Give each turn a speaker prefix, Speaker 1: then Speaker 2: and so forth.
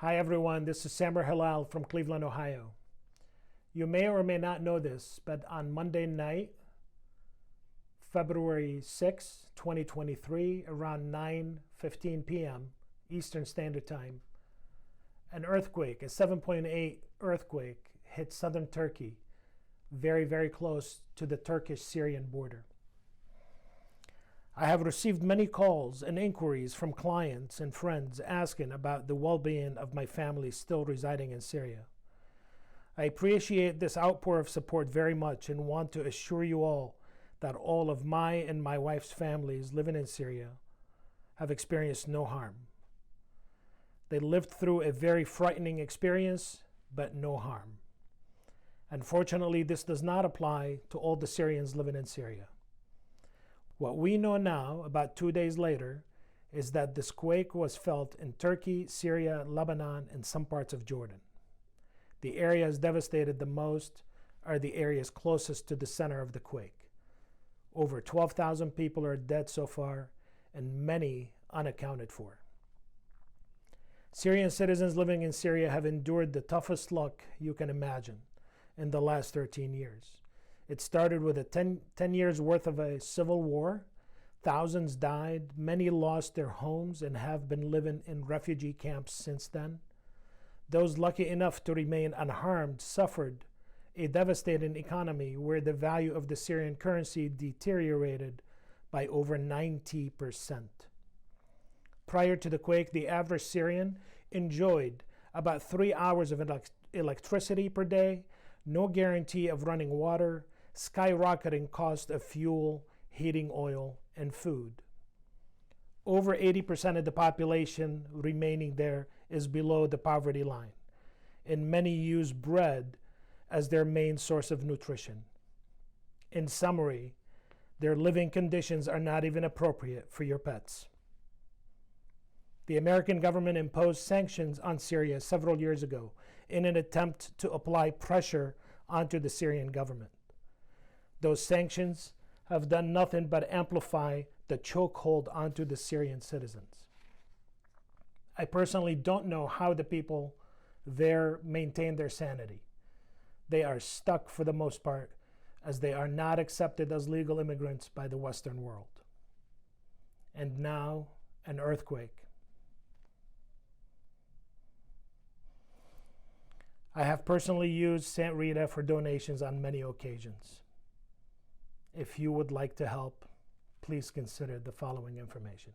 Speaker 1: Hi everyone, this is Samer Halal from Cleveland, Ohio. You may or may not know this, but on Monday night, February 6, 2023, around 9:15 p.m. Eastern Standard Time, an earthquake, a 7.8 earthquake, hit southern Turkey, very, very close to the Turkish-Syrian border. I have received many calls and inquiries from clients and friends asking about the well-being of my family still residing in Syria. I appreciate this outpour of support very much and want to assure you all that all of my and my wife's families living in Syria have experienced no harm. They lived through a very frightening experience, but no harm. Unfortunately, this does not apply to all the Syrians living in Syria. What we know now, about 2 days later, is that this quake was felt in Turkey, Syria, Lebanon, and some parts of Jordan. The areas devastated the most are the areas closest to the center of the quake. Over 12,000 people are dead so far, and many unaccounted for. Syrian citizens living in Syria have endured the toughest luck you can imagine in the last 13 years. It started with a 10 years worth of a civil war. Thousands died. Many lost their homes and have been living in refugee camps since then. Those lucky enough to remain unharmed suffered a devastating economy where the value of the Syrian currency deteriorated by over 90%. Prior to the quake, the average Syrian enjoyed about 3 hours of electricity per day, no guarantee of running water, skyrocketing cost of fuel, heating oil, and food. Over 80% of the population remaining there is below the poverty line, and many use bread as their main source of nutrition. In summary, their living conditions are not even appropriate for your pets. The American government imposed sanctions on Syria several years ago in an attempt to apply pressure onto the Syrian government. Those sanctions have done nothing but amplify the chokehold onto the Syrian citizens. I personally don't know how the people there maintain their sanity. They are stuck for the most part, as they are not accepted as legal immigrants by the Western world. And now, an earthquake. I have personally used St. Rita for donations on many occasions. If you would like to help, please consider the following information.